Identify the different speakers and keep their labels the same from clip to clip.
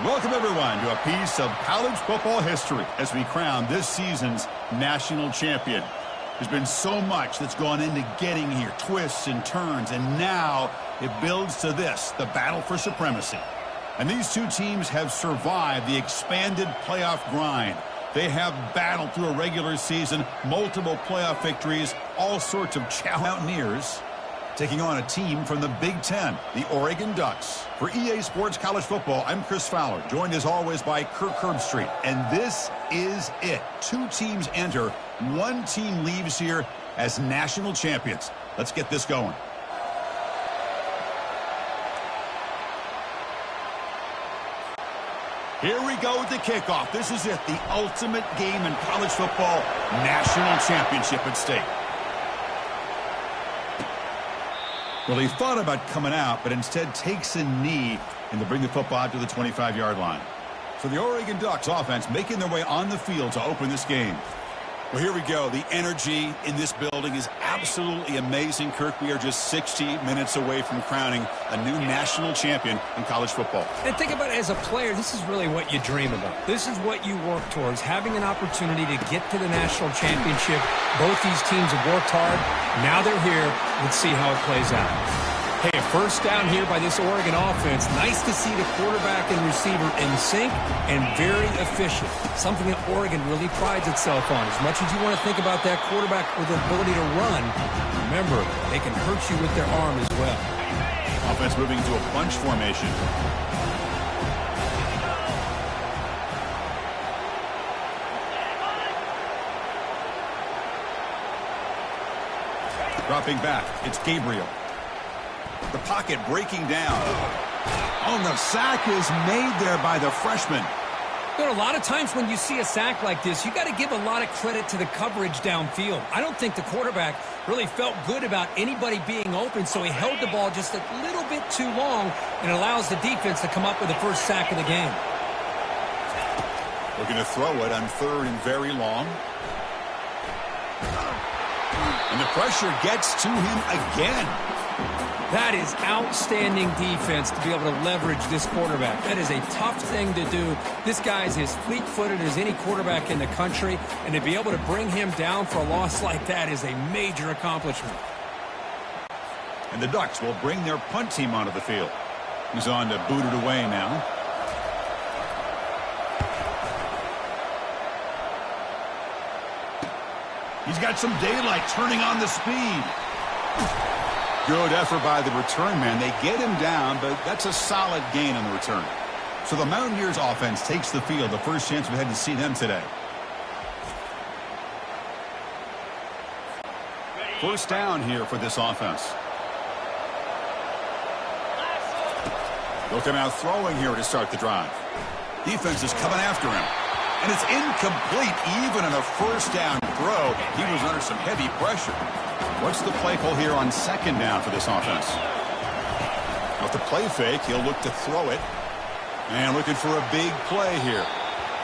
Speaker 1: Welcome, everyone, to a piece of college football history as we crown this season's national champion. There's been so much that's gone into getting here, twists and turns, and now it builds to this, the battle for supremacy. And these two teams have survived the expanded playoff grind. They have battled through a regular season, multiple playoff victories, all sorts of Mountaineers taking on a team from the Big Ten, the Oregon Ducks. For EA Sports College Football, I'm Chris Fowler, joined as always by Kirk Herbstreit. And this is it. Two teams enter, one team leaves here as national champions. Let's get this going. Here we go with the kickoff. This is it, the ultimate game in college football, national championship at stake. Well, he thought about coming out, but instead takes a knee and to bring the football out to the 25-yard line. So the Oregon Ducks offense making their way on the field to open this game. Well, here we go. The energy in this building is absolutely amazing, Kirk. We are just 60 minutes away from crowning a new national champion in college football.
Speaker 2: And think about it, as a player, this is really what you dream about. This is what you work towards, having an opportunity to get to the national championship. Both these teams have worked hard. Now they're here. Let's see how it plays out. Hey, a first down here by this Oregon offense. Nice to see the quarterback and receiver in sync and very efficient. Something that Oregon really prides itself on. As much as you want to think about that quarterback with the ability to run, remember, they can hurt you with their arm as well.
Speaker 1: Offense moving into a bunch formation. Dropping back, it's Gabriel. The pocket breaking down. Oh, the sack is made there by the freshman.
Speaker 2: There are a lot of times when you see a sack like this, you got to give a lot of credit to the coverage downfield. I don't think the quarterback really felt good about anybody being open, so he held the ball just a little bit too long and allows the defense to come up with the first sack of the game.
Speaker 1: Looking to throw it on third and very long. And the pressure gets to him again.
Speaker 2: That is outstanding defense to be able to leverage this quarterback. That is a tough thing to do. This guy is as fleet-footed as any quarterback in the country, and to be able to bring him down for a loss like that is a major accomplishment.
Speaker 1: And the Ducks will bring their punt team onto the field. He's on to boot it away now. He's got some daylight turning on the speed. Good effort by the return man. They get him down, but that's a solid gain on the return. So the Mountaineers offense takes the field. The first chance we had to see them today. First down here for this offense. They'll come out throwing here to start the drive. Defense is coming after him. And it's incomplete. Even in a first down throw, he was under some heavy pressure. What's the play call here on second down for this offense? With the play fake, he'll look to throw it. And looking for a big play here.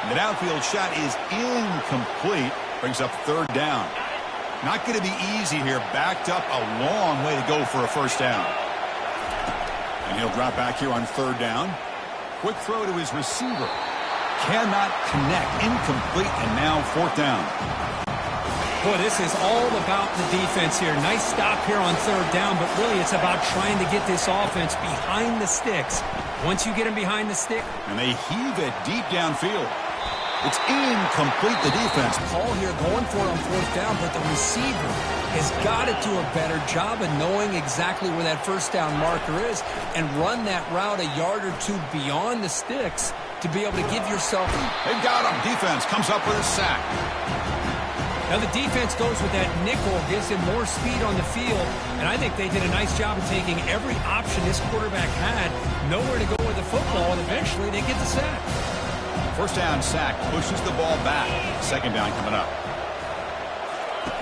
Speaker 1: The downfield shot is incomplete. Brings up third down. Not going to be easy here. Backed up a long way to go for a first down. And he'll drop back here on third down. Quick throw to his receiver. Cannot connect. Incomplete, and now fourth down.
Speaker 2: Boy, this is all about the defense here. Nice stop here on third down, but really it's about trying to get this offense behind the sticks. Once you get them behind the stick.
Speaker 1: And they heave it deep downfield. It's incomplete, the defense.
Speaker 2: Paul here going for it on fourth down, but the receiver has got to do a better job of knowing exactly where that first down marker is and run that route a yard or two beyond the sticks to be able to give yourself.
Speaker 1: They've got him. Defense comes up with a sack.
Speaker 2: Now the defense goes with that nickel, gives him more speed on the field, and I think they did a nice job of taking every option this quarterback had, nowhere to go with the football, and eventually they get the sack.
Speaker 1: First down sack pushes the ball back. Second down coming up.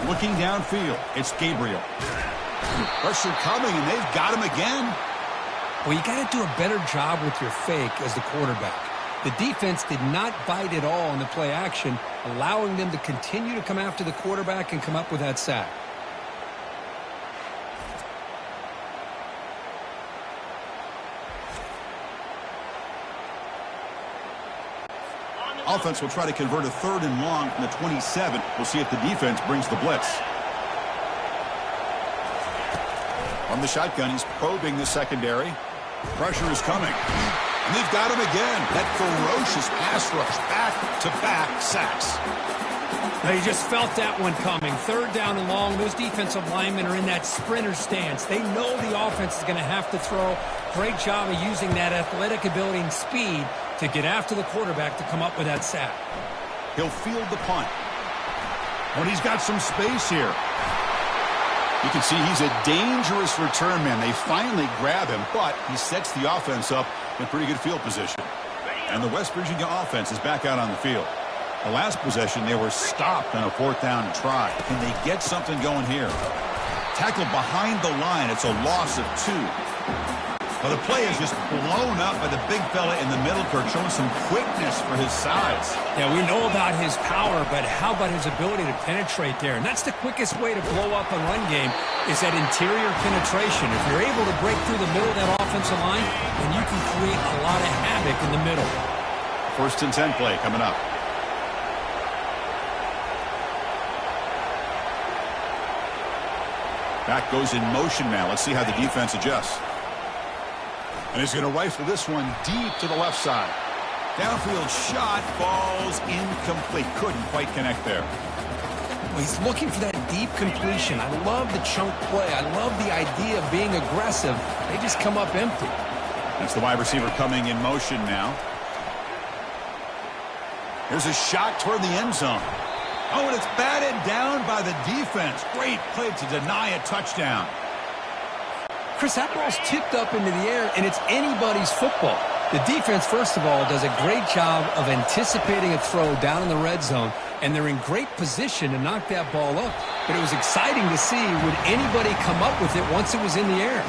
Speaker 1: Looking downfield, it's Gabriel. Pressure coming, and they've got him again.
Speaker 2: Well, you got to do a better job with your fake as the quarterback. The defense did not bite at all in the play action, allowing them to continue to come after the quarterback and come up with that sack.
Speaker 1: Offense will try to convert a 3rd and long from the 27. We'll see if the defense brings the blitz. From the shotgun, he's probing the secondary. Pressure is coming. And they've got him again. That ferocious pass rush. Back-to-back sacks.
Speaker 2: Now, you just felt that one coming. 3rd down and long. Those defensive linemen are in that sprinter stance. They know the offense is going to have to throw. Great job of using that athletic ability and speed to get after the quarterback to come up with that sack.
Speaker 1: He'll field the punt. When he's got some space here. You can see he's a dangerous return man. They finally grab him, but he sets the offense up in pretty good field position. And the West Virginia offense is back out on the field. The last possession, they were stopped on a 4th down try. Can they get something going here? Tackled behind the line. It's a loss of 2. Well, the play is just blown up by the big fella in the middle, Kirk, showing some quickness for his size.
Speaker 2: Yeah, we know about his power, but how about his ability to penetrate there? And that's the quickest way to blow up a run game is that interior penetration. If you're able to break through the middle of that offensive line, then you can create a lot of havoc in the middle.
Speaker 1: 1st and 10 play coming up. Back goes in motion now. Let's see how the defense adjusts. And he's going to rifle this one deep to the left side. Downfield shot falls incomplete. Couldn't quite connect there.
Speaker 2: Well, he's looking for that deep completion. I love the chunk play. I love the idea of being aggressive. They just come up empty.
Speaker 1: That's the wide receiver coming in motion now. Here's a shot toward the end zone. Oh, and it's batted down by the defense. Great play to deny a touchdown.
Speaker 2: Chris, that ball's tipped up into the air, and it's anybody's football. The defense, first of all, does a great job of anticipating a throw down in the red zone, and they're in great position to knock that ball up. But it was exciting to see, would anybody come up with it once it was in the air?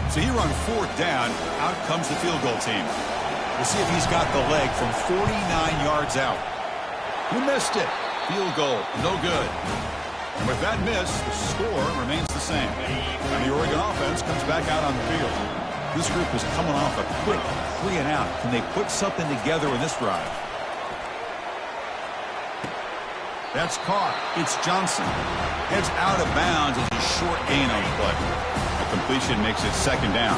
Speaker 1: So here on 4th down, out comes the field goal team. We'll see if he's got the leg from 49 yards out. He missed it. Field goal, no good. And with that miss, the score remains the same. And the Oregon offense comes back out on the field. This group is coming off a quick 3 and out. Can they put something together in this drive? That's caught. It's Johnson. Heads out of bounds as a short gain on the play. A completion makes it 2nd down.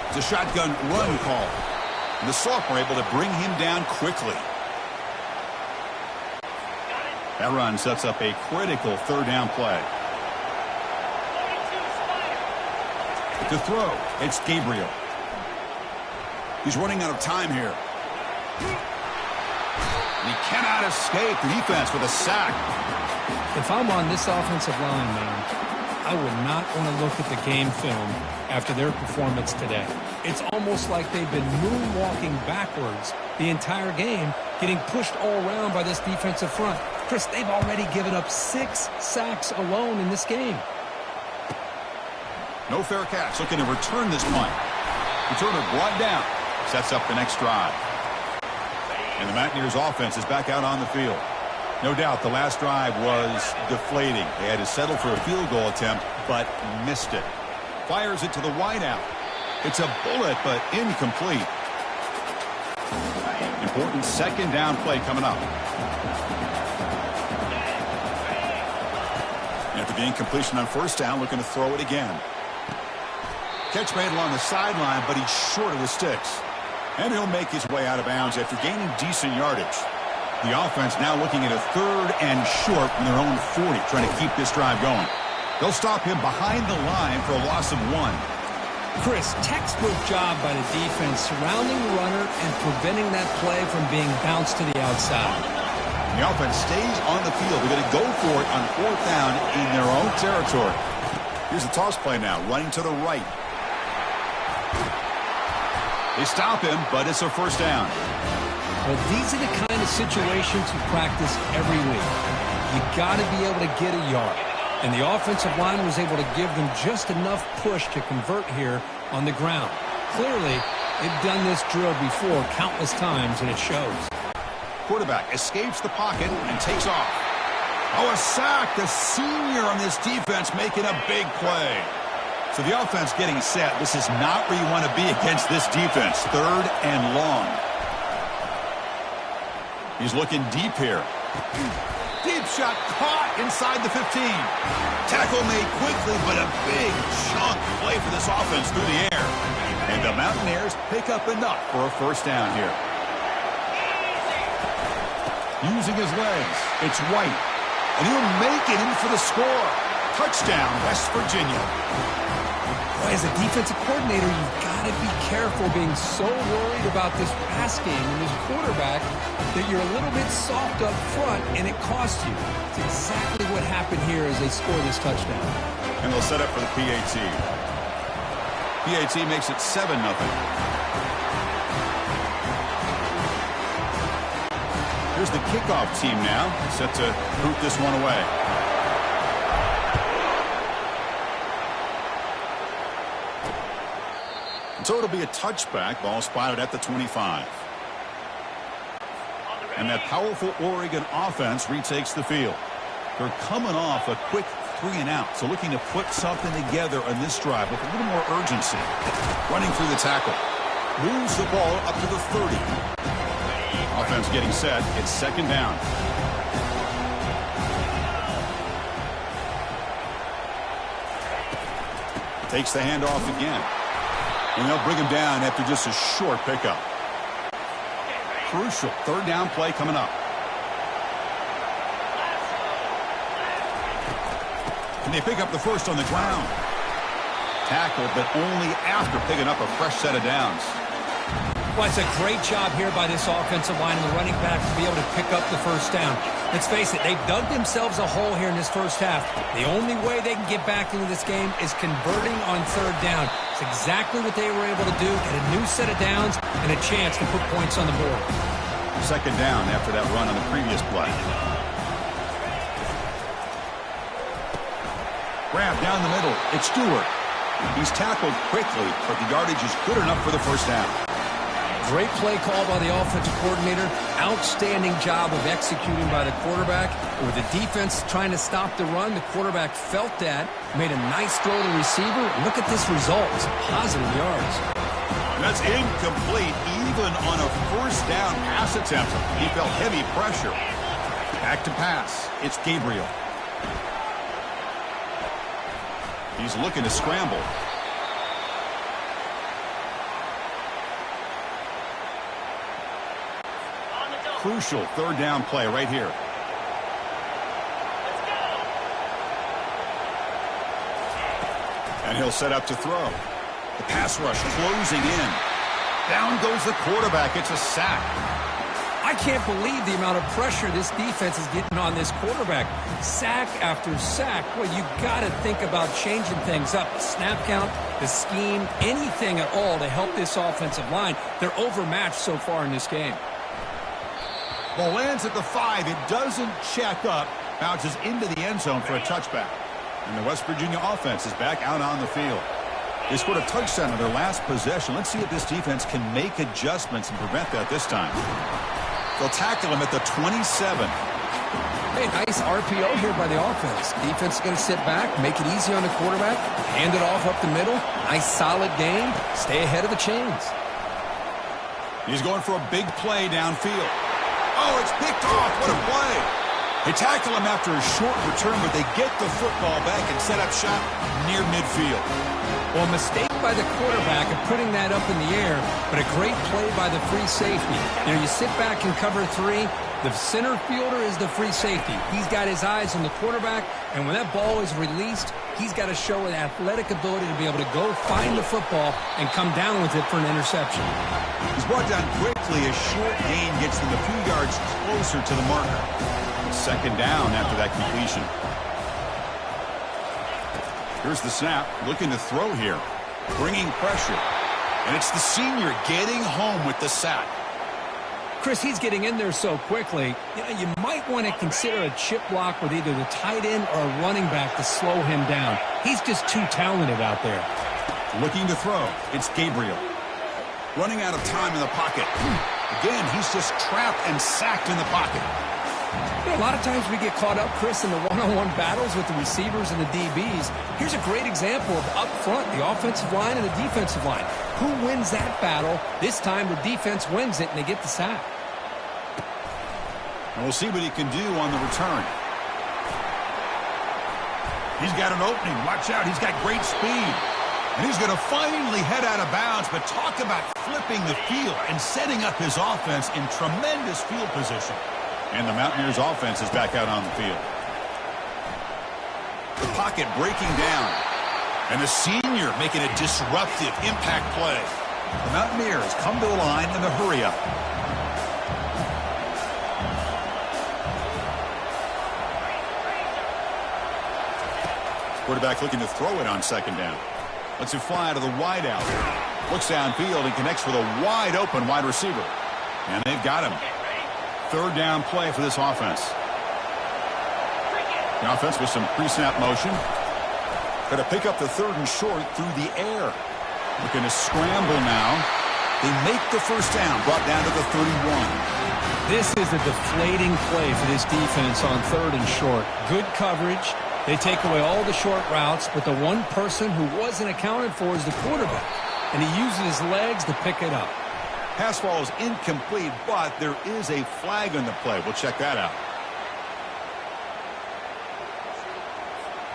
Speaker 1: It's a shotgun run call. And the sophomore able to bring him down quickly. That run sets up a critical 3rd down play. To throw, it's Gabriel. He's running out of time here. And he cannot escape the defense with a sack.
Speaker 2: If I'm on this offensive line, man, I would not want to look at the game film after their performance today. It's almost like they've been moonwalking backwards the entire game, getting pushed all around by this defensive front. Chris, they've already given up 6 sacks alone in this game.
Speaker 1: No fair catch. Looking to return this punt. Returner brought down. Sets up the next drive. And the Mountaineers offense is back out on the field. No doubt the last drive was deflating. They had to settle for a field goal attempt, but missed it. Fires it to the wideout. It's a bullet, but incomplete. Important 2nd down play coming up. After the incompletion on 1st down, looking to throw it again. Catch made along the sideline, but he's short of the sticks. And he'll make his way out of bounds after gaining decent yardage. The offense now looking at a 3rd and short from their own 40, trying to keep this drive going. They'll stop him behind the line for a loss of 1.
Speaker 2: Chris, textbook job by the defense surrounding the runner and preventing that play from being bounced to the outside.
Speaker 1: The offense stays on the field. They're going to go for it on 4th down in their own territory. Here's the toss play now, running to the right. They stop him, but it's a 1st down.
Speaker 2: Well, these are the kind of situations you practice every week. You got to be able to get a yard. And the offensive line was able to give them just enough push to convert here on the ground. Clearly, they've done this drill before countless times, and it shows.
Speaker 1: Quarterback escapes the pocket and takes off. Oh, a sack. The senior on this defense making a big play. So the offense getting set. This is not where you want to be against this defense. 3rd and long. He's looking deep here. Deep shot caught inside the 15. Tackle made quickly, but a big chunk play for this offense through the air. And the Mountaineers pick up enough for a first down here. Using his legs, it's White. And he'll make it in for the score. Touchdown, West Virginia.
Speaker 2: Boy, as a defensive coordinator, you've got to be careful being so worried about this pass game and this quarterback that you're a little bit soft up front, and it costs you. It's exactly what happened here as they score this touchdown.
Speaker 1: And they'll set up for the PAT. PAT makes it 7-0. Here's the kickoff team now, set to boot this one away. And so it'll be a touchback, ball spotted at the 25. And that powerful Oregon offense retakes the field. They're coming off a quick 3-and-out, so looking to put something together on this drive with a little more urgency. Running through the tackle. Moves the ball up to the 30. Offense getting set. It's 2nd down. Takes the handoff again. And they'll bring him down after just a short pickup. Crucial 3rd down play coming up. And they pick up the first on the ground. Tackled, but only after picking up a fresh set of downs.
Speaker 2: Well, it's a great job here by this offensive line and the running back to be able to pick up the first down. Let's face it, they've dug themselves a hole here in this first half. The only way they can get back into this game is converting on 3rd down. It's exactly what they were able to do, get a new set of downs and a chance to put points on the board.
Speaker 1: 2nd down after that run on the previous play. Grab down the middle. It's Stewart. He's tackled quickly, but the yardage is good enough for the first down.
Speaker 2: Great play call by the offensive coordinator. Outstanding job of executing by the quarterback. With the defense trying to stop the run, the quarterback felt that, made a nice throw to the receiver. Look at this result. It's positive yards.
Speaker 1: That's incomplete, even on a first down pass attempt. He felt heavy pressure. Back to pass. It's Gabriel. He's looking to scramble. Crucial 3rd down play right here. And he'll set up to throw. The pass rush closing in. Down goes the quarterback. It's a sack.
Speaker 2: I can't believe the amount of pressure this defense is getting on this quarterback. Sack after sack. Well, you got to think about changing things up. The snap count, the scheme, anything at all to help this offensive line. They're overmatched so far in this game.
Speaker 1: Ball lands at the 5. It doesn't check up. Bounces into the end zone for a touchback. And the West Virginia offense is back out on the field. They scored a touchdown on their last possession. Let's see if this defense can make adjustments and prevent that this time. They'll tackle him at the 27.
Speaker 2: Hey, nice RPO here by the offense. Defense is going to sit back, make it easy on the quarterback, hand it off up the middle. Nice solid game. Stay ahead of the chains.
Speaker 1: He's going for a big play downfield. Oh, it's picked off. What a play. They tackle him after a short return, but they get the football back and set up shop near midfield.
Speaker 2: Well, a mistake by the quarterback of putting that up in the air, but a great play by the free safety. You know, you sit back and cover 3. The center fielder is the free safety. He's got his eyes on the quarterback, and when that ball is released, he's got to show an athletic ability to be able to go find the football and come down with it for an interception.
Speaker 1: He's brought down quickly. A short gain gets them a few yards closer to the marker. 2nd down after that completion. Here's the snap, looking to throw here. Bringing pressure. And it's the senior getting home with the sack.
Speaker 2: Chris, he's getting in there so quickly. You know, you might want to consider a chip block with either the tight end or a running back to slow him down. He's just too talented out there.
Speaker 1: Looking to throw. It's Gabriel. Running out of time in the pocket. Again, he's just trapped and sacked in the pocket.
Speaker 2: You know, a lot of times we get caught up, Chris, in the one-on-one battles with the receivers and the DBs. Here's a great example of up front, the offensive line and the defensive line. Who wins that battle? This time the defense wins it, and they get the sack.
Speaker 1: And we'll see what he can do on the return. He's got an opening. Watch out. He's got great speed. And he's going to finally head out of bounds, but talk about flipping the field and setting up his offense in tremendous field position. And the Mountaineers offense is back out on the field. The pocket breaking down. And the senior making a disruptive impact play. The Mountaineers come to the line in the hurry-up. Quarterback looking to throw it on second down. Lets it fly to the wideout. Looks downfield and connects with a wide-open wide receiver. And they've got him. Third down play for this offense. The offense with some pre-snap motion. Going to pick up the third and short through the air. Looking to scramble now. They make the first down. Brought down to the 31.
Speaker 2: This is a deflating play for this defense on third and short. Good coverage. They take away all the short routes, but the one person who wasn't accounted for is the quarterback. And he uses his legs to pick it up.
Speaker 1: Pass ball is incomplete, but there is a flag on the play. We'll check that out.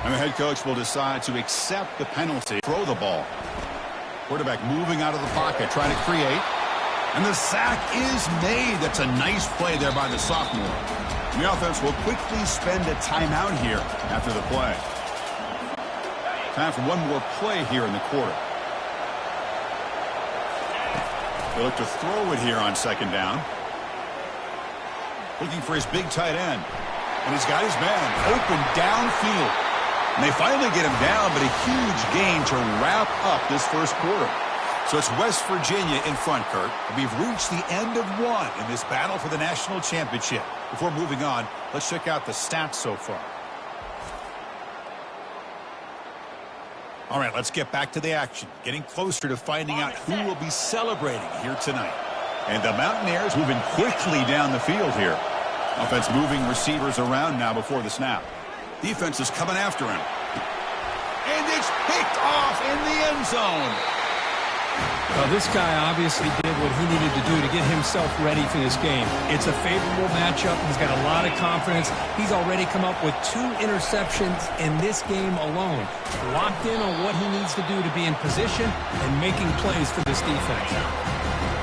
Speaker 1: And the head coach will decide to accept the penalty, throw the ball. Quarterback moving out of the pocket, trying to create. And the sack is made. That's a nice play there by the sophomore. And the offense will quickly spend a timeout here after the play. Time for one more play here in the quarter. They look to throw it here on second down. Looking for his big tight end. And he's got his man open downfield. And they finally get him down, but a huge gain to wrap up this first quarter. So it's West Virginia in front, Kurt. We've reached the end of one in this battle for the national championship. Before moving on, let's check out the stats so far. All right, let's get back to the action. Getting closer to finding out who will be celebrating here tonight. And the Mountaineers moving quickly down the field here. Offense moving receivers around now before the snap. Defense is coming after him. And it's picked off in the end zone.
Speaker 2: Well, this guy obviously did what he needed to do to get himself ready for this game. It's a favorable matchup. He's got a lot of confidence. He's already come up with 2 interceptions in this game alone. Locked in on what he needs to do to be in position and making plays for this defense.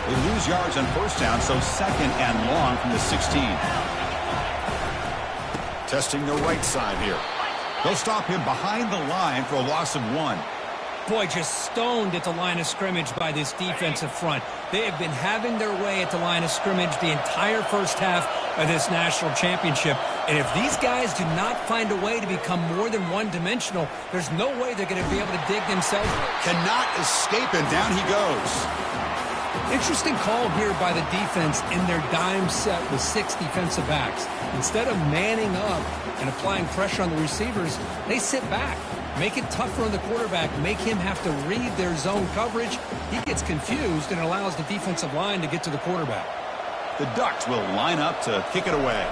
Speaker 1: They lose yards on first down, so second and long from the 16. Testing the right side here. They'll stop him behind the line for a loss of 1.
Speaker 2: Boy, just stoned at the line of scrimmage by this defensive front. They have been having their way at the line of scrimmage the entire first half of this national championship. And if these guys do not find a way to become more than one-dimensional, there's no way they're going to be able to dig themselves.
Speaker 1: Cannot escape, and down he goes.
Speaker 2: Interesting call here by the defense in their dime set with 6 defensive backs. Instead of manning up and applying pressure on the receivers, they sit back. Make it tougher on the quarterback. Make him have to read their zone coverage. He gets confused and allows the defensive line to get to the quarterback.
Speaker 1: The Ducks will line up to kick it away.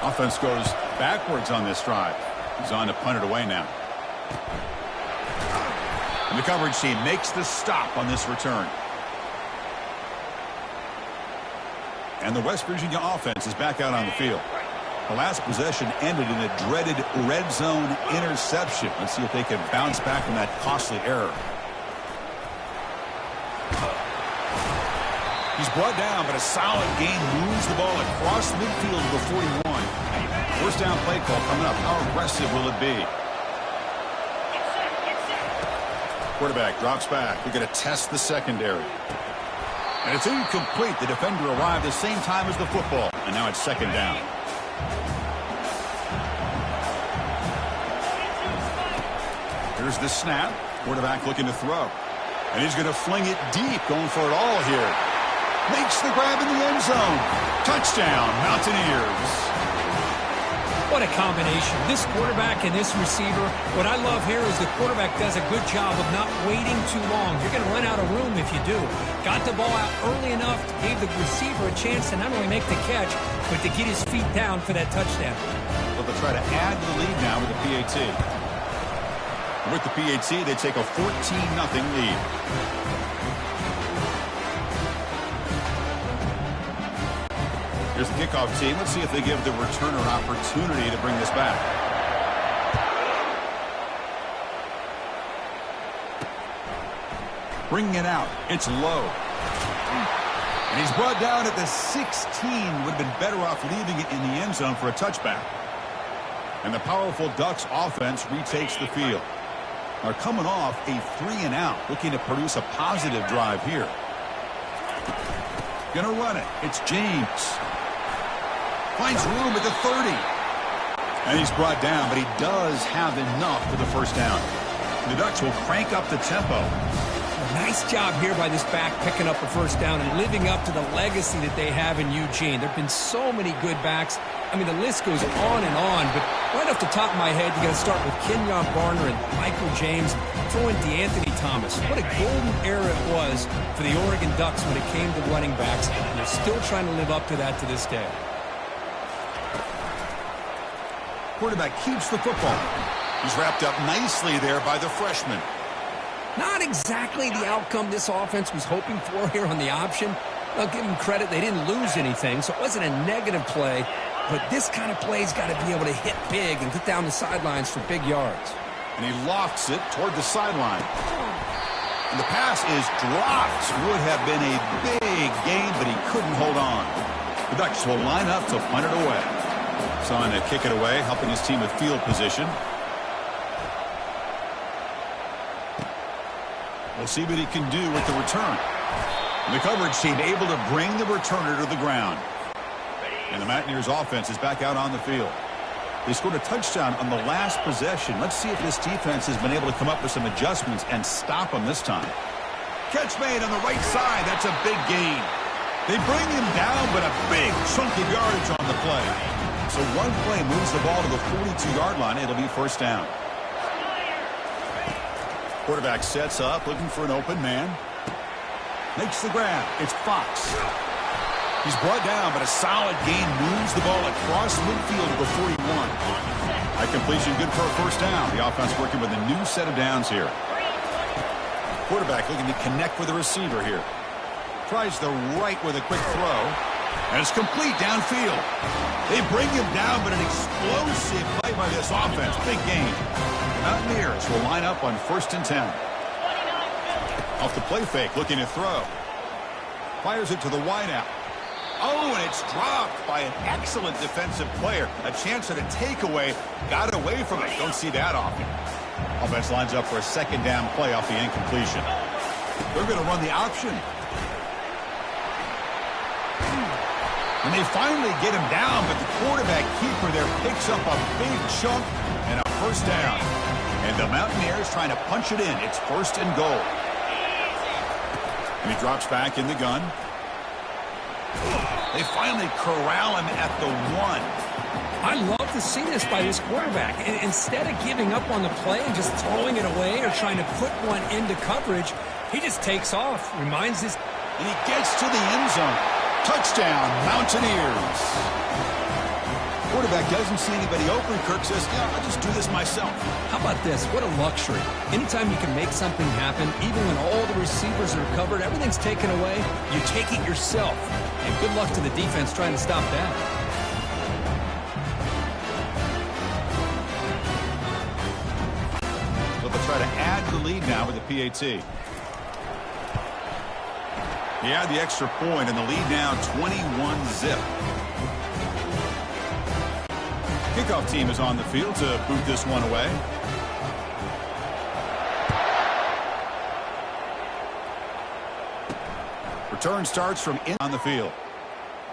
Speaker 1: Offense goes backwards on this drive. He's on to punt it away now. And the coverage team makes the stop on this return. And the West Virginia offense is back out on the field. The last possession ended in a dreaded red zone interception. Let's see if they can bounce back from that costly error. He's brought down, but a solid gain moves the ball across midfield to the 41. First down play call coming up. How aggressive will it be? Quarterback drops back. We're going to test the secondary. And it's incomplete. The defender arrived the same time as the football. And now it's second down. Here's the snap. Quarterback looking to throw. And he's going to fling it deep, going for it all here. Makes the grab in the end zone. Touchdown, Mountaineers.
Speaker 2: What a combination. This quarterback and this receiver. What I love here is the quarterback does a good job of not waiting too long. You're going to run out of room if you do. Got the ball out early enough, gave the receiver a chance to not only make the catch, but to get his feet down for that touchdown.
Speaker 1: So they'll try to add to the lead now with the PAT. With the PAT, they take a 14-0 lead. Here's the kickoff team. Let's see if they give the returner an opportunity to bring this back. Bringing it out. It's low. And he's brought down at the 16. Would have been better off leaving it in the end zone for a touchback. And the powerful Ducks offense retakes the field. Are coming off a 3-and-out, looking to produce a positive drive here. Gonna run it. It's James. Finds room at the 30. And he's brought down, but he does have enough for the first down. The Ducks will crank up the tempo.
Speaker 2: Nice job here by this back picking up a first down and living up to the legacy that they have in Eugene. There have been so many good backs. I mean, the list goes on and on, but right off the top of my head, you got to start with Kenyon Barner and Michael James, throw in DeAnthony Thomas. What a golden era it was for the Oregon Ducks when it came to running backs, and they're still trying to live up to that to this day.
Speaker 1: Quarterback keeps the football. He's wrapped up nicely there by the freshman.
Speaker 2: Not exactly the outcome this offense was hoping for here on the option. I'll give them credit. They didn't lose anything, so it wasn't a negative play. But this kind of play's got to be able to hit big and get down the sidelines for big yards.
Speaker 1: And he lofts it toward the sideline. And the pass is dropped. Would have been a big gain, but he couldn't hold on. The Ducks will line up to punt it away. Son to kick it away, helping his team with field position. We'll see what he can do with the return. And the coverage team able to bring the returner to the ground. And the Mountaineers offense is back out on the field. They scored a touchdown on the last possession. Let's see if this defense has been able to come up with some adjustments and stop them this time. Catch made on the right side. That's a big gain. They bring him down, but a big chunk of yardage on the play. So one play moves the ball to the 42-yard line. It'll be first down. Quarterback sets up, looking for an open man. Makes the grab. It's Fox. He's brought down, but a solid gain moves the ball across midfield to the 41. High completion, good for a first down. The offense working with a new set of downs here. Quarterback looking to connect with the receiver here. Tries the right with a quick throw. And it's complete downfield. They bring him down, but an explosive play by this offense. Big gain. The Mountaineers will line up on 1st and 10. Off the play fake, looking to throw. Fires it to the wideout. Oh, and it's dropped by an excellent defensive player. A chance at a takeaway. Got away from it. Don't see that often. Offense lines up for a second down play off the incompletion. They're going to run the option. And they finally get him down, but the quarterback keeper there picks up a big chunk and a first down. And the Mountaineers trying to punch it in. It's 1st and goal. And he drops back in the gun. They finally corral him at the 1.
Speaker 2: I love to see this by this quarterback. Instead of giving up on the play and just throwing it away or trying to put one into coverage, he just takes off, reminds his...
Speaker 1: And he gets to the end zone. Touchdown, Mountaineers. Quarterback doesn't see anybody open. Kirk says, yeah, I'll just do this myself.
Speaker 2: How about this? What a luxury. Anytime you can make something happen, even when all the receivers are covered, everything's taken away, you take it yourself. And good luck to the defense trying to stop that.
Speaker 1: So they'll try to add to the lead now with the PAT. He had the extra point, and the lead now 21-zip. Kickoff team is on the field to boot this one away. Return starts from on the field.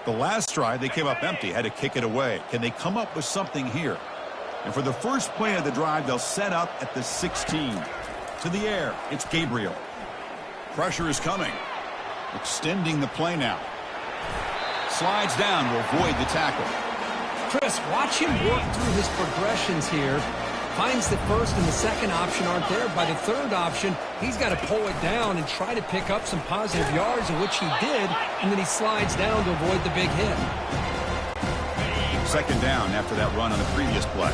Speaker 1: The last drive, they came up empty, had to kick it away. Can they come up with something here? And for the first play of the drive, they'll set up at the 16. To the air, it's Gabriel. Pressure is coming. Extending the play now. Slides down to avoid the tackle.
Speaker 2: Chris, watch him work through his progressions here. Finds the first and the second option aren't there. By the third option, he's got to pull it down and try to pick up some positive yards, which he did, and then he slides down to avoid the big hit.
Speaker 1: Second down after that run on the previous play.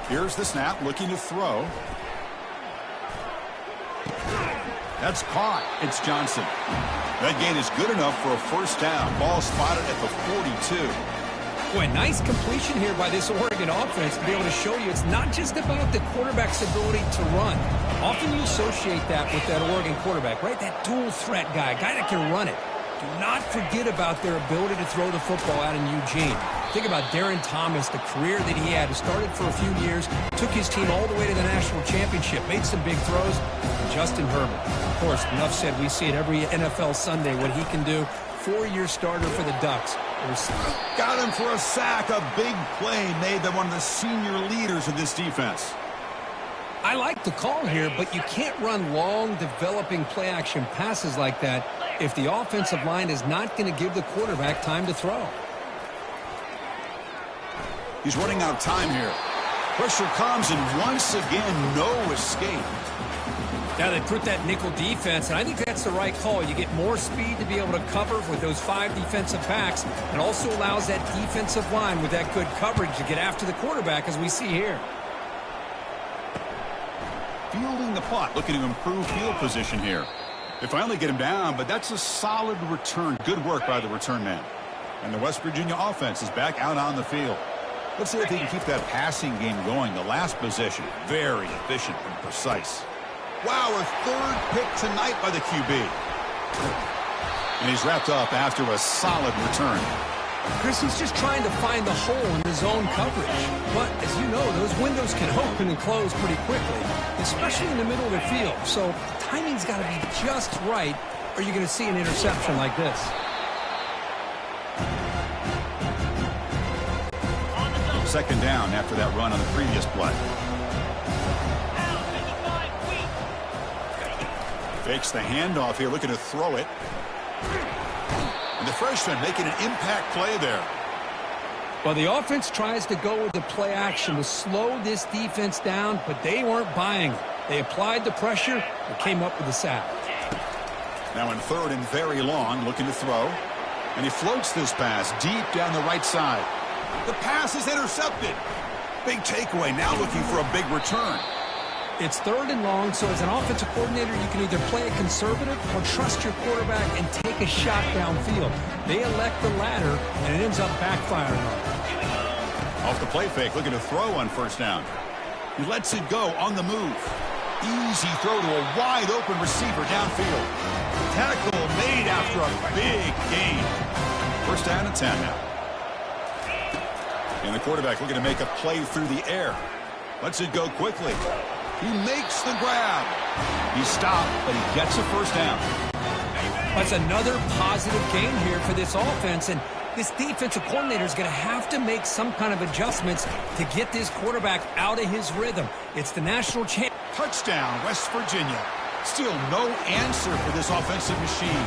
Speaker 1: Here's the snap, looking to throw. That's caught. It's Johnson. That gain is good enough for a first down. Ball spotted at the 42.
Speaker 2: Boy, nice completion here by this Oregon offense to be able to show you it's not just about the quarterback's ability to run. Often you associate that with that Oregon quarterback, right? That dual threat guy, a guy that can run it. Do not forget about their ability to throw the football out in Eugene. Think about Darren Thomas, the career that he had. He started for a few years, took his team all the way to the national championship, made some big throws. And Justin Herbert, of course, enough said, we see it every NFL Sunday what he can do. 4-year starter for the Ducks.
Speaker 1: Got him for a sack. A big play made by one of the senior leaders of this defense.
Speaker 2: I like the call here, but you can't run long, developing play-action passes like that if the offensive line is not going to give the quarterback time to throw.
Speaker 1: He's running out of time here. Pressure comes, and once again, no escape.
Speaker 2: Now they put that nickel defense, and I think that's the right call. You get more speed to be able to cover with those 5 defensive backs. It also allows that defensive line with that good coverage to get after the quarterback, as we see here.
Speaker 1: Fielding the punt, looking to improve field position here. They finally get him down, but that's a solid return. Good work by the return man. And the West Virginia offense is back out on the field. Let's see if they can keep that passing game going. The last possession, very efficient and precise. Wow, a third pick tonight by the QB. And he's wrapped up after a solid return.
Speaker 2: Chris, he's just trying to find the hole in the zone coverage. But, as you know, those windows can open and close pretty quickly, especially in the middle of the field. So, timing's got to be just right, or you're going to see an interception like this.
Speaker 1: Second down after that run on the previous play. Fakes the handoff here, looking to throw it. And the freshman making an impact play there.
Speaker 2: Well, the offense tries to go with the play action to slow this defense down, but they weren't buying it. They applied the pressure and came up with the sack.
Speaker 1: Now in third and very long, looking to throw. And he floats this pass deep down the right side. The pass is intercepted. Big takeaway, now looking for a big return.
Speaker 2: It's third and long, so as an offensive coordinator, you can either play it conservative or trust your quarterback and take a shot downfield. They elect the latter, and it ends up backfiring on them.
Speaker 1: Off the play fake, looking to throw on first down. He lets it go on the move. Easy throw to a wide-open receiver downfield. Tackle made after a big gain. First down and 10 now. And the quarterback looking to make a play through the air. Lets it go quickly. He makes the grab. He stopped, but he gets a first down.
Speaker 2: That's another positive gain here for this offense, and this defensive coordinator is going to have to make some kind of adjustments to get this quarterback out of his rhythm. It's the national champ.
Speaker 1: Touchdown, West Virginia. Still no answer for this offensive machine.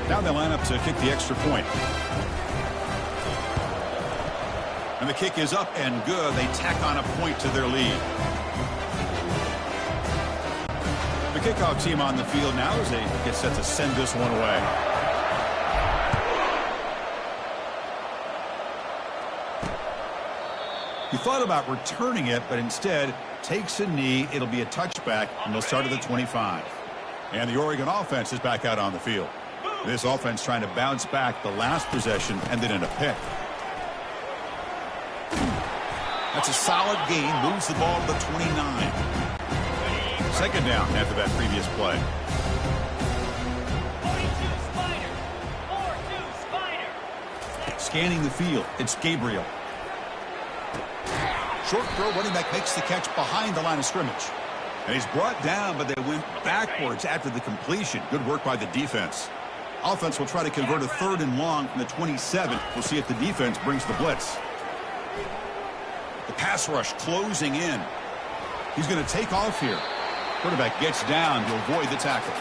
Speaker 1: Now they line up to kick the extra point. And the kick is up and good. They tack on a point to their lead. The kickoff team on the field now as they get set to send this one away. He thought about returning it, but instead takes a knee. It'll be a touchback, and they'll start at the 25. And the Oregon offense is back out on the field. This offense trying to bounce back. The last possession ended in a pick. That's a solid gain. Moves the ball to the 29. Second down after that previous play. 42 Spider. Scanning the field. It's Gabriel. Short throw, running back makes the catch behind the line of scrimmage. And he's brought down, but they went backwards after the completion. Good work by the defense. Offense will try to convert a third and long from the 27. We'll see if the defense brings the blitz. The pass rush closing in. He's going to take off here. Quarterback gets down to avoid the tackle.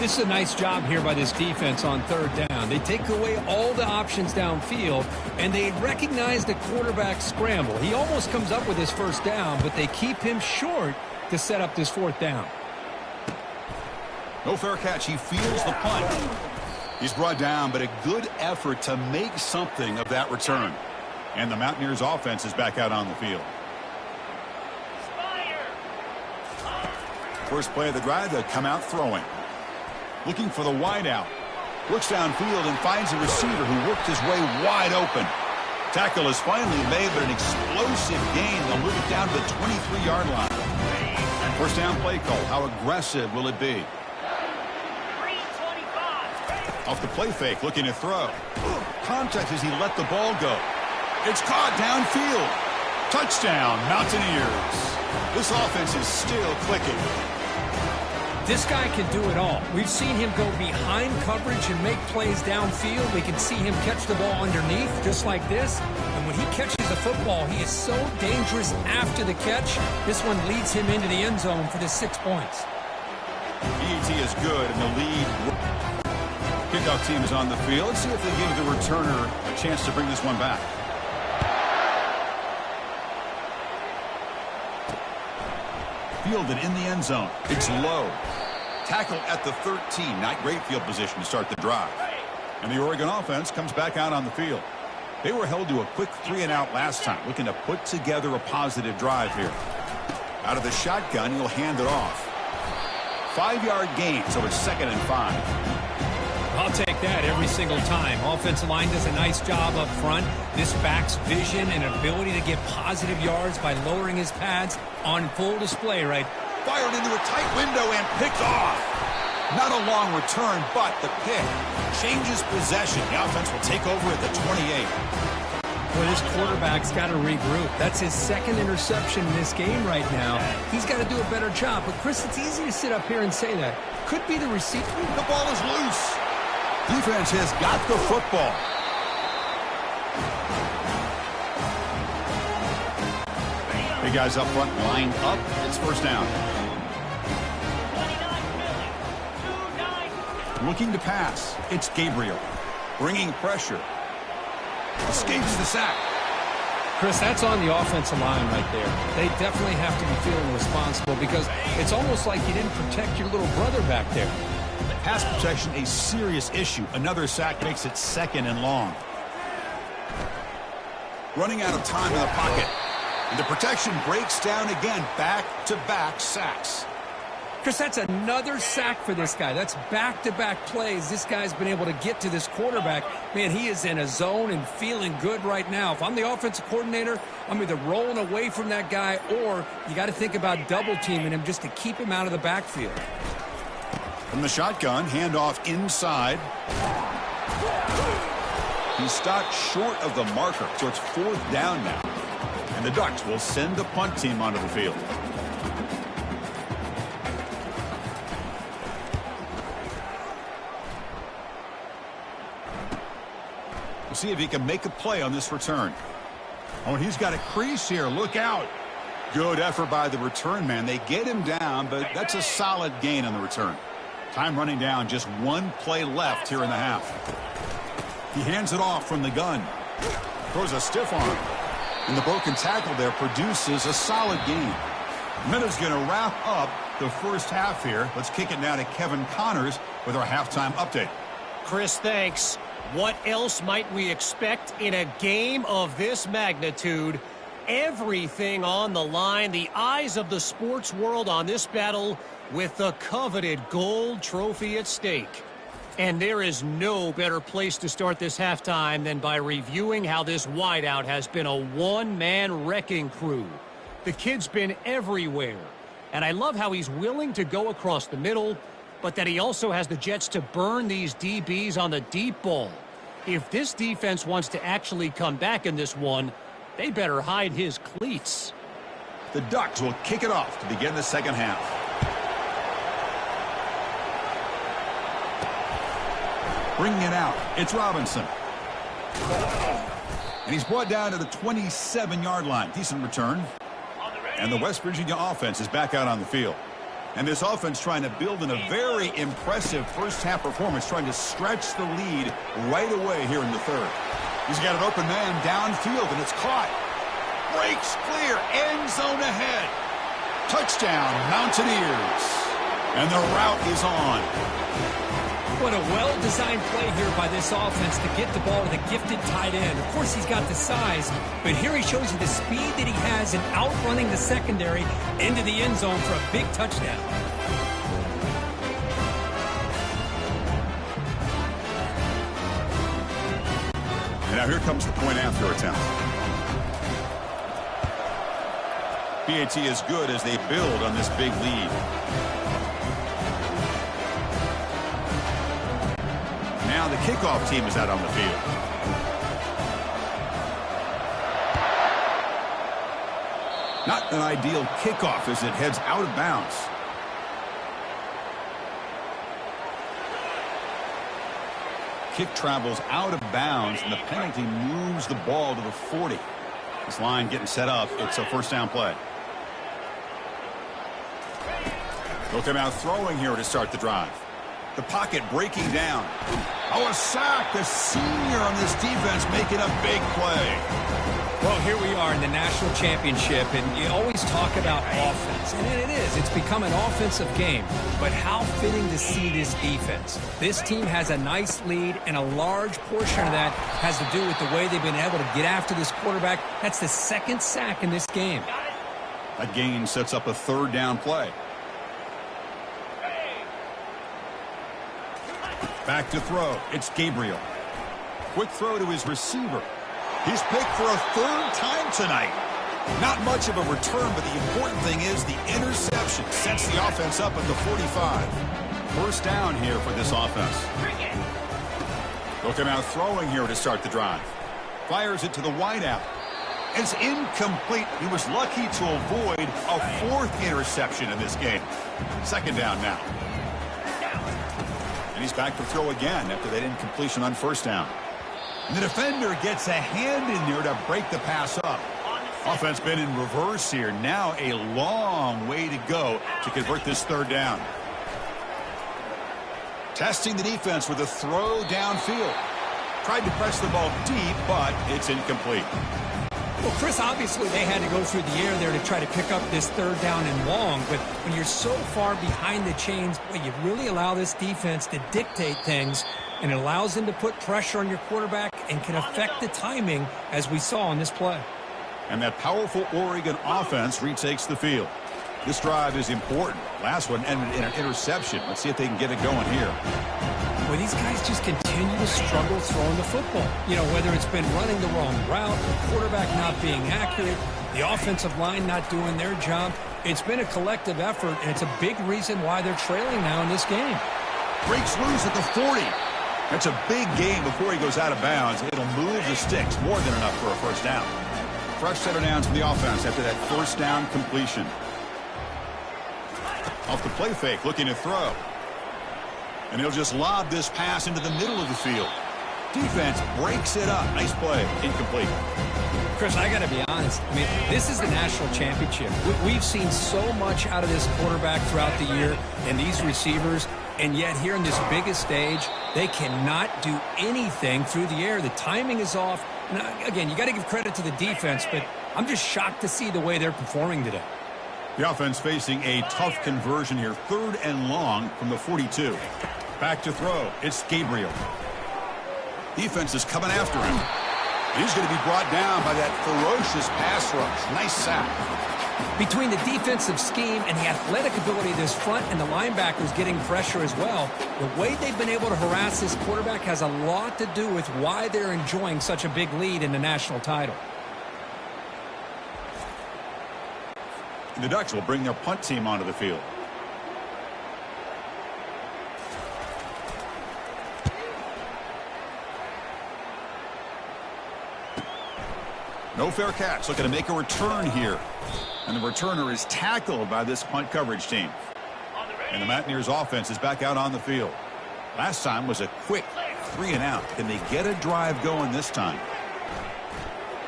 Speaker 2: This is a nice job here by this defense on third down. They take away all the options downfield, and they recognize the quarterback scramble. He almost comes up with his first down, but they keep him short to set up this fourth down.
Speaker 1: No fair catch. He feels the punt. He's brought down, but a good effort to make something of that return. And the Mountaineers offense is back out on the field. First play of the drive, they'll come out throwing. Looking for the wideout. Looks downfield and finds a receiver who worked his way wide open. Tackle is finally made, but an explosive gain. They'll move it down to the 23-yard line. First down play call. How aggressive will it be? Off the play fake, looking to throw. Contact as he let the ball go. It's caught downfield. Touchdown, Mountaineers. This offense is still clicking.
Speaker 2: This guy can do it all. We've seen him go behind coverage and make plays downfield. We can see him catch the ball underneath, just like this. And when he catches the football, he is so dangerous after the catch. This one leads him into the end zone for the 6 points.
Speaker 1: EET is good, and the lead. Kickoff team is on the field. Let's see if they give the returner a chance to bring this one back. Fielded in the end zone. It's low. Tackled at the 13. Not great field position to start the drive. And the Oregon offense comes back out on the field. They were held to a quick 3-and-out last time, looking to put together a positive drive here. Out of the shotgun, he'll hand it off. 5-yard gain, so it's 2nd and 5.
Speaker 2: I'll take that every single time. Offensive line does a nice job up front. This back's vision and ability to get positive yards by lowering his pads on full display, right?
Speaker 1: Fired into a tight window and picked off. Not a long return, but the pick changes possession. The offense will take over at the 28.
Speaker 2: Boy, this quarterback's got to regroup. That's his 2nd interception in this game right now. He's got to do a better job. But, Chris, it's easy to sit up here and say that. Could be the receiver.
Speaker 1: The ball is loose. Defense has got the football. Big guys up front lined up. It's first down. Looking to pass. It's Gabriel. Bringing pressure. Escapes the sack.
Speaker 2: Chris, that's on the offensive line right there. They definitely have to be feeling responsible because it's almost like you didn't protect your little brother back there.
Speaker 1: Pass protection, a serious issue. Another sack makes it 2nd and long. Running out of time in the pocket. And the protection breaks down again. Back-to-back sacks.
Speaker 2: Chris, that's another sack for this guy. That's back-to-back plays. This guy's been able to get to this quarterback. Man, he is in a zone and feeling good right now. If I'm the offensive coordinator, I'm either rolling away from that guy or you got to think about double-teaming him just to keep him out of the backfield.
Speaker 1: From the shotgun, handoff inside. He stopped short of the marker, so it's 4th down now. And the Ducks will send the punt team onto the field. We'll see if he can make a play on this return. Oh, and he's got a crease here. Look out. Good effort by the return man. They get him down, but that's a solid gain on the return. Time running down, just 1 play left here in the half. He hands it off from the gun. Throws a stiff arm. And the broken tackle there produces a solid gain. Minuta's going to wrap up the first half here. Let's kick it now to Kevin Connors with our halftime update.
Speaker 3: Chris, thanks. What else might we expect in a game of this magnitude? Everything on the line. The eyes of the sports world on this battle with the coveted gold trophy at stake. And there is no better place to start this halftime than by reviewing how this wideout has been a one-man wrecking crew. The kid's been everywhere. And I love how he's willing to go across the middle, but that he also has the Jets to burn these DBs on the deep ball. If this defense wants to actually come back in this one, they better hide his cleats.
Speaker 1: The Ducks will kick it off to begin the second half. Bringing it out, it's Robinson. And he's brought down to the 27-yard line. Decent return. And the West Virginia offense is back out on the field. And this offense trying to build in a very impressive first-half performance, trying to stretch the lead right away here in the third. He's got an open man downfield, and it's caught. Breaks clear. End zone ahead. Touchdown, Mountaineers. And the route is on.
Speaker 2: What a well-designed play here by this offense to get the ball to the gifted tight end. Of course, he's got the size, but here he shows you the speed that he has in outrunning the secondary into the end zone for a big touchdown.
Speaker 1: And now here comes the point after attempt. PAT is good as they build on this big lead. Now the kickoff team is out on the field. Not an ideal kickoff as it heads out of bounds. Kick travels out of bounds, and the penalty moves the ball to the 40. This line getting set up. It's a first down play. They'll come out throwing here to start the drive. The pocket breaking down. Oh, a sack. The senior on this defense making a big play.
Speaker 2: Well, here we are in the national championship, and you always talk about offense, and it is. It's become an offensive game, but how fitting to see this defense. This team has a nice lead, and a large portion of that has to do with the way they've been able to get after this quarterback. That's the second sack in this game.
Speaker 1: That gain sets up a third down play. Back to throw. It's Gabriel. Quick throw to his receiver. He's picked for a third time tonight. Not much of a return, but the important thing is the interception sets the offense up at the 45. First down here for this offense. They'll come out throwing here to start the drive. Fires it to the wideout. It's incomplete. He was lucky to avoid a fourth interception in this game. Second down now. And he's back to throw again after that incompletion on first down. And the defender gets a hand in there to break the pass up. Offense been in reverse here. Now a long way to go to convert this third down. Testing the defense with a throw downfield. Tried to press the ball deep, but it's incomplete.
Speaker 2: Well, Chris, obviously they had to go through the air there to try to pick up this third down and long, but when you're so far behind the chains, boy, you really allow this defense to dictate things, and it allows them to put pressure on your quarterback and can affect the timing, as we saw on this play.
Speaker 1: And that powerful Oregon offense retakes the field. This drive is important. Last one ended in an interception. Let's see if they can get it going here.
Speaker 2: Well, these guys just continue to struggle throwing the football. You know, whether it's been running the wrong route, the quarterback not being accurate, the offensive line not doing their job. It's been a collective effort, and it's a big reason why they're trailing now in this game.
Speaker 1: Breaks loose at the 40. That's a big gain before he goes out of bounds. It'll move the sticks, more than enough for a first down. Fresh set of downs for the offense after that first down completion. Off the play fake, looking to throw. And he'll just lob this pass into the middle of the field. Defense breaks it up. Nice play. Incomplete.
Speaker 2: Chris, I got to be honest. I mean, this is the national championship. We've seen so much out of this quarterback throughout the year and these receivers, and yet here in this biggest stage, they cannot do anything through the air. The timing is off. And again, you got to give credit to the defense, but I'm just shocked to see the way they're performing today.
Speaker 1: The offense facing a tough conversion here. Third and long from the 42. Back to throw. It's Gabriel. Defense is coming after him. He's going to be brought down by that ferocious pass rush. Nice sack.
Speaker 2: Between the defensive scheme and the athletic ability of this front and the linebackers getting pressure as well, the way they've been able to harass this quarterback has a lot to do with why they're enjoying such a big lead in the national title.
Speaker 1: The Ducks will bring their punt team onto the field. No fair catch. Looking to make a return here. And the returner is tackled by this punt coverage team. And the Mountaineers offense is back out on the field. Last time was a quick 3 and out. Can they get a drive going this time?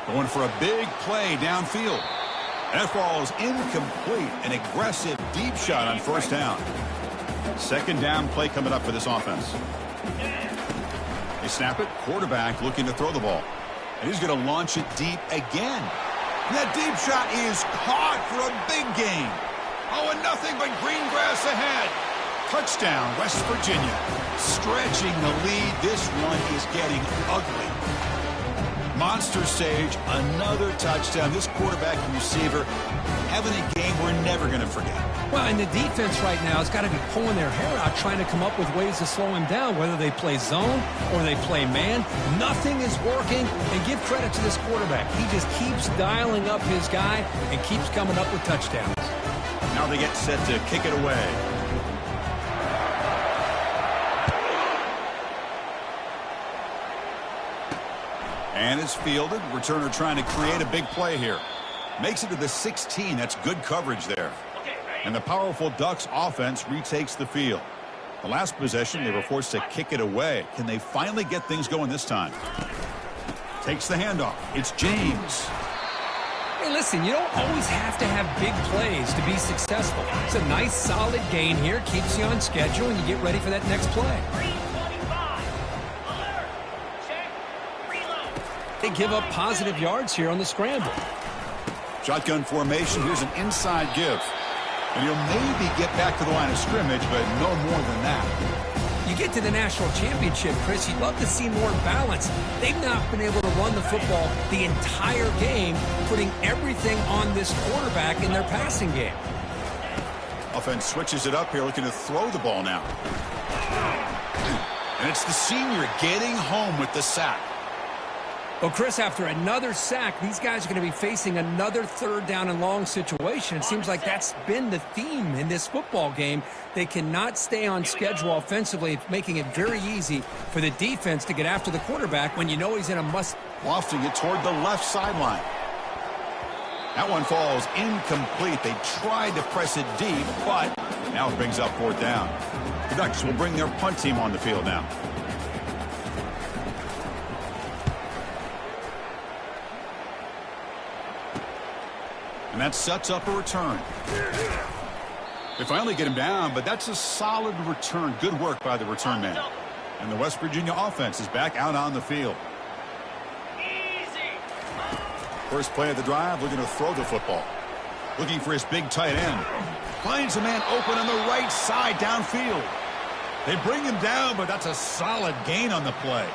Speaker 1: Going for a big play downfield. That ball is incomplete. An aggressive deep shot on first down. Second down play coming up for this offense. They snap it. Quarterback looking to throw the ball. And he's going to launch it deep again. And that deep shot is caught for a big gain. Oh, and nothing but green grass ahead. Touchdown, West Virginia. Stretching the lead. This one is getting ugly. Monster Sage, another touchdown. This quarterback and receiver having a game we're never going to forget.
Speaker 2: Well, and the defense right now has got to be pulling their hair out, trying to come up with ways to slow him down, whether they play zone or they play man. Nothing is working, and give credit to this quarterback. He just keeps dialing up his guy and keeps coming up with touchdowns.
Speaker 1: Now they get set to kick it away. And it's fielded. Returner trying to create a big play here. Makes it to the 16. That's good coverage there. And the powerful Ducks offense retakes the field. The last possession, they were forced to kick it away. Can they finally get things going this time? Takes the handoff. It's James.
Speaker 2: Hey, listen, you don't always have to have big plays to be successful. It's a nice, solid gain here. Keeps you on schedule, and you get ready for that next play. They give up positive yards here on the scramble.
Speaker 1: Shotgun formation. Here's an inside give. And he'll maybe get back to the line of scrimmage, but no more than that.
Speaker 2: You get to the national championship, Chris, you'd love to see more balance. They've not been able to run the football the entire game, putting everything on this quarterback in their passing game.
Speaker 1: Offense switches it up here, looking to throw the ball now. And it's the senior getting home with the sack.
Speaker 2: Well, Chris, after another sack, these guys are going to be facing another third down and long situation. It seems like that's been the theme in this football game. They cannot stay on schedule offensively, making it very easy for the defense to get after the quarterback when you know he's in a must.
Speaker 1: Lofting it toward the left sideline. That one falls incomplete. They tried to press it deep, but now it brings up fourth down. The Ducks will bring their punt team on the field now. And that sets up a return. They finally get him down, but that's a solid return. Good work by the return man. And the West Virginia offense is back out on the field. First play of the drive, looking to throw the football. Looking for his big tight end. Finds a man open on the right side downfield. They bring him down, but that's a solid gain on the play.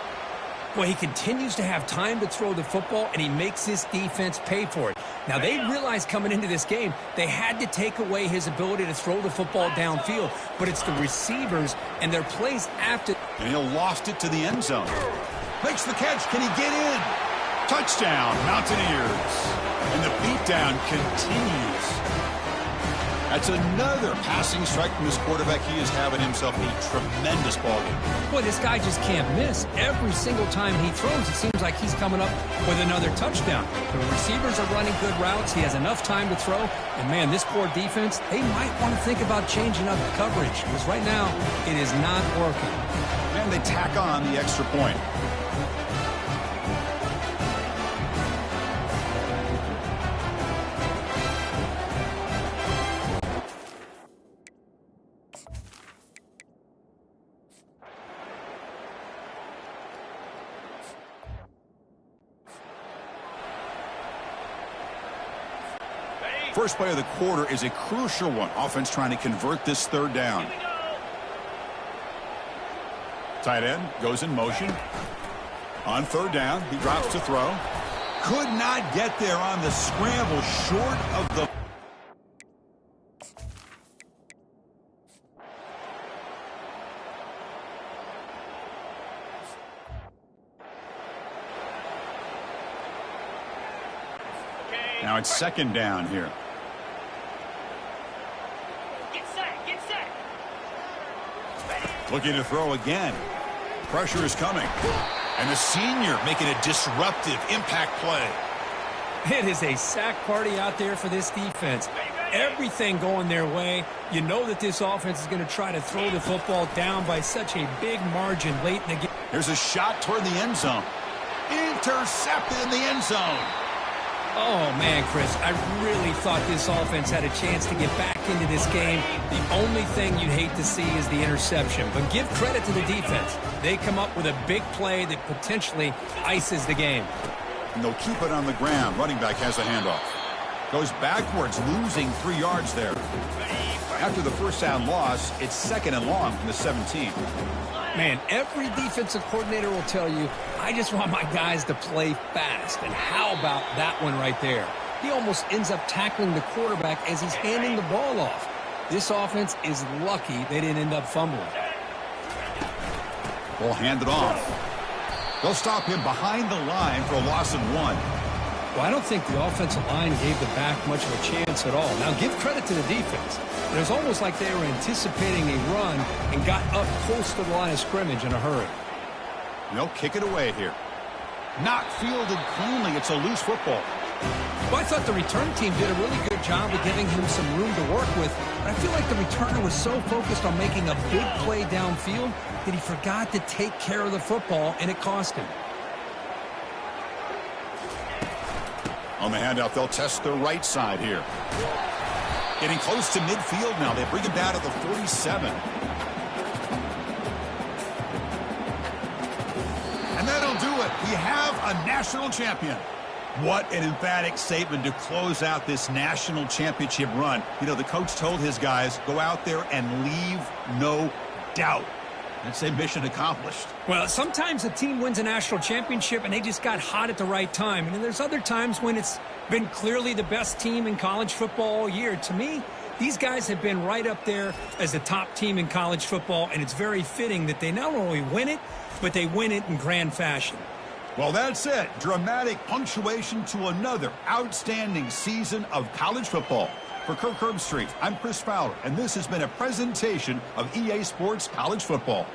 Speaker 2: Well, he continues to have time to throw the football, and he makes his defense pay for it. Now, they realized coming into this game they had to take away his ability to throw the football downfield, but it's the receivers and their plays after.
Speaker 1: And he'll loft it to the end zone. Makes the catch. Can he get in? Touchdown, Mountaineers. And the beatdown continues. That's another passing strike from this quarterback. He is having himself a tremendous ball game.
Speaker 2: Boy, this guy just can't miss. Every single time he throws, it seems like he's coming up with another touchdown. The receivers are running good routes. He has enough time to throw. And, man, this poor defense, they might want to think about changing up coverage because right now it is not working.
Speaker 1: And they tack on the extra point. First play of the quarter is a crucial one. Offense trying to convert this third down. Tight end goes in motion. On third down, he drops to throw. Could not get there on the scramble, short of the... Now it's second down here.
Speaker 3: Get set.
Speaker 1: Looking to throw again. Pressure is coming. And the senior making a disruptive impact play.
Speaker 2: It is a sack party out there for this defense. Everything going their way. You know that this offense is going to try to throw the football down by such a big margin late in the game.
Speaker 1: There's a shot toward the end zone. Intercepted in the end zone.
Speaker 2: Oh, man, Chris, I really thought this offense had a chance to get back into this game. The only thing you'd hate to see is the interception. But give credit to the defense. They come up with a big play that potentially ices the game.
Speaker 1: And they'll keep it on the ground. Running back has a handoff. Goes backwards, losing 3 yards there. After the first down loss, it's second and long from the 17.
Speaker 2: Man, every defensive coordinator will tell you, I just want my guys to play fast. And how about that one right there? He almost ends up tackling the quarterback as he's handing the ball off. This offense is lucky they didn't end up fumbling.
Speaker 1: Ball handed off. They'll stop him behind the line for a loss of 1.
Speaker 2: Well, I don't think the offensive line gave the back much of a chance at all. Now, give credit to the defense. It was almost like they were anticipating a run and got up close to the line of scrimmage in a hurry.
Speaker 1: They'll kick it away here. Not fielded cleanly. It's a loose football.
Speaker 2: Well, I thought the return team did a really good job of giving him some room to work with, but I feel like the returner was so focused on making a big play downfield that he forgot to take care of the football, and it cost him.
Speaker 1: On the handoff, they'll test the right side here. Getting close to midfield now. They bring him down to the 47. And that'll do it. We have a national champion. What an emphatic statement to close out this national championship run. You know, the coach told his guys, go out there and leave no doubt. I'd say mission accomplished.
Speaker 2: Well, sometimes a team wins a national championship and they just got hot at the right time. And then there's other times when it's been clearly the best team in college football all year. To me, these guys have been right up there as the top team in college football, and it's very fitting that they not only win it, but they win it in grand fashion.
Speaker 1: Well, that's it. Dramatic punctuation to another outstanding season of college football. For Kirk Herbstreit, I'm Chris Fowler, and this has been a presentation of EA Sports College Football.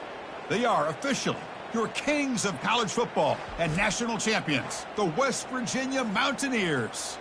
Speaker 1: They are officially your kings of college football and national champions, the West Virginia Mountaineers.